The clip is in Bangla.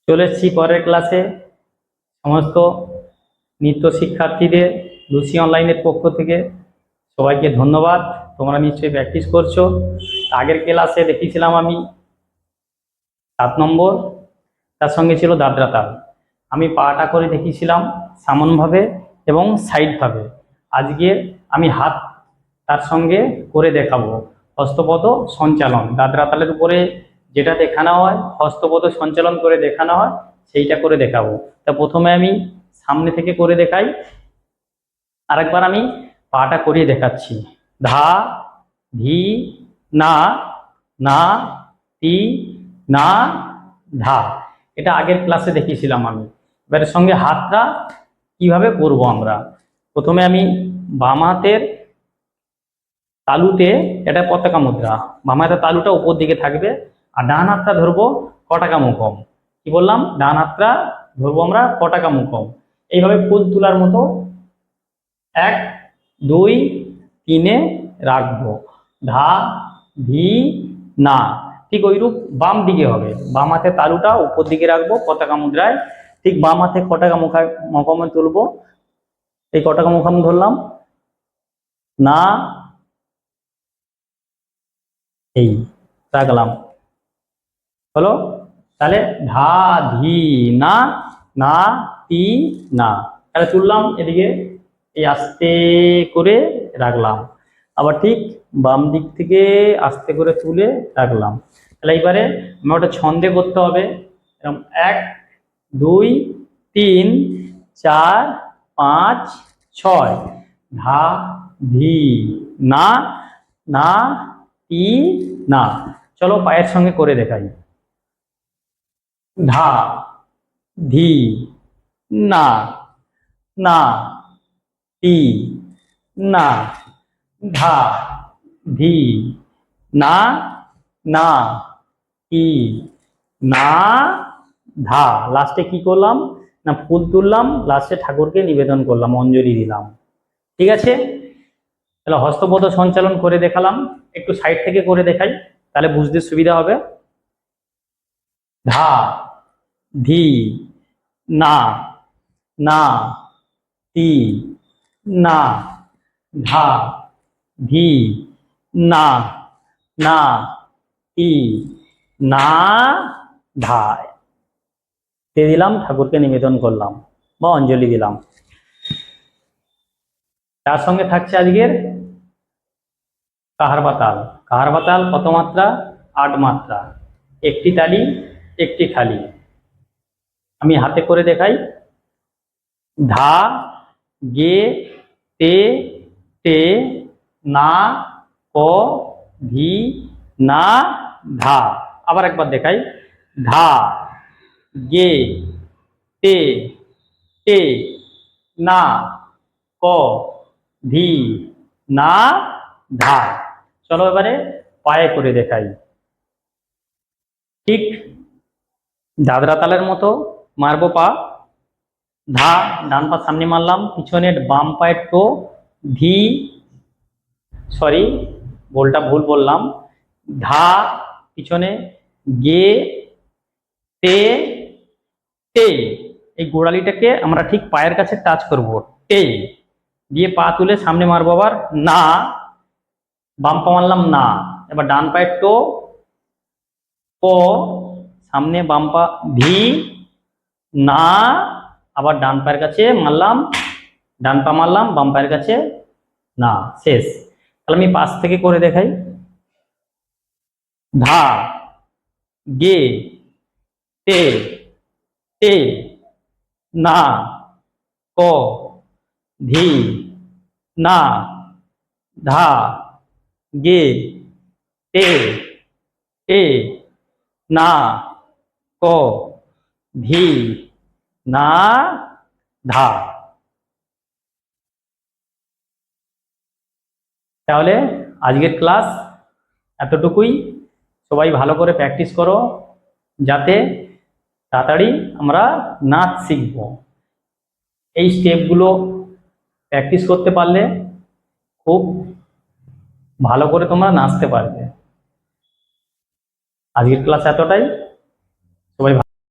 চলে এসেছি পরের ক্লাসে। সমস্ত নৃত্য শিক্ষার্থীদের লুসি অনলাইনের পক্ষ থেকে সবাইকে ধন্যবাদ। তোমরা নিশ্চয়ই প্র্যাকটিস করছো। আগের ক্লাসে দেখিয়েছিলাম আমি 7 নম্বর, তার সঙ্গে ছিল দাদরা তাল। আমি পাটা করে দেখিয়েছিলাম সামনভাবে এবং সাইডভাবে। আজকে আমি হাত তার সঙ্গে করে দেখাবো, হস্তপদ সঞ্চালন। দাদরা তালের উপরে যেটা দেখানো হয় হস্তপদ সঞ্চালন করে দেখানো হয়, সেইটা করে দেখাবো। তা প্রথমে আমি সামনে থেকে করে দেখাই, আরেকবার আমি পাটা করিয়ে দেখাচ্ছি। ধা, ধি, না, না, তি, না, ধা। এটা আগের ক্লাসে দেখিয়েছিলাম আমি। এবারের সঙ্গে হাতটা কিভাবে করব আমরা। প্রথমে আমি বাম হাতের তালুতে, এটা পতাকা মুদ্রা, বাম হাতের তালুটা উপর দিকে থাকবে, আর ডান হাতটা ধরবো পতাকা মুখম। কি বললাম? ডান হাতটা ধরবো আমরা পতাকা মুখম। এইভাবে ফুল তোলার মতো 1 2 3 রাখবো। ধা, ধি, না। ঠিক ওইরূপ বাম দিকে হবে। বাম হাতে তালুটা উপর দিকে রাখবো পতাকা মুদ্রায়, ঠিক বাম হাতে পতাকা মুখমে তুলবো। এই পতাকা মুখম ধরলাম, না, এই রাখলাম, হলো। তাহলে ধা, ধি, না, না, তি, না। তাহলে তুললাম এদিকে, এই আস্তে করে রাখলাম। আবার ঠিক বাম দিক থেকে আস্তে করে তুলে রাখলাম। তাহলে এইবারে আমার ওটা ছন্দে করতে হবে। এরকম 1 2 3 4 5 6। ধা, ধি, না, না, তি, না। চলো পায়ের সঙ্গে করে দেখাই। ধা, ধি, না, না, তি, না। ধা, ধি, না, না, তি, না, ধা। লাস্টে কি করলাম না, ফুল তুললাম, লাস্টে ঠাকুরকে নিবেদন করলাম, অঞ্জলি দিলাম। ঠিক আছে? তাহলে হস্তপদ সঞ্চালন করে দেখালাম, একটু সাইড থেকে করে দেখাই, তাহলে বুঝতে সুবিধা হবে। ধা, ধি, না, না, তি, না। ধা, ধি, না, না, তি, না, ধা। দিয়ে দিলাম, ঠাকুরকে নিবেদন করলাম বা অঞ্জলি দিলাম। তার সঙ্গে থাকছে আজকের কাহারবা তাল। কাহারবা তাল কত মাত্রা? 8 মাত্রা। একটি তালি, একটি খালি। আমি হাতে করে দেখাই। ধা, গে, তে, টে, না, ক, ধি, না, ধা। আবার একবার দেখাই। ধা, গে, তে, টে, না, ক, ধি, না, ধা। চলো এবারে পায়ে করে দেখাই। ঠিক দাদরা তালের মতো মারবো পা। ধা, ডান পা সামনে মারলাম, পিছনে বাম পায়ের টো, ধি, সরি বলটা ভুল বললাম, ধা পিছনে, গে, তে, টে। এই গোড়ালিটাকে আমরা ঠিক পায়ের কাছে টাচ করব, টে দিয়ে পা তুলে সামনে মারবো। আবার না, বাম পা মারলাম না। এবার ডান পায়ের টো, প, সামনে বাম পা, ধি, না, আবার ডান পায়ের কাছে মারলাম, ডান পা মারলাম, বাম পায়ের কাছে না। শেষ। তাহলে আমি পাশ থেকে করে দেখাই। ধা, গে, তে, টে, না, ক, ধি, না, ধা, গে, তে, টে, না, ক, ধি, না, ধা। তাহলে আজকের ক্লাস এতটুকুই। সবাই ভালো করে প্র্যাকটিস করো, যাতে তাড়াতাড়ি আমরা নাচ শিখব। এই স্টেপগুলো প্র্যাকটিস করতে পারলে খুব ভালো করে তোমরা নাচতে পারবে। আজকের ক্লাস এতটাই।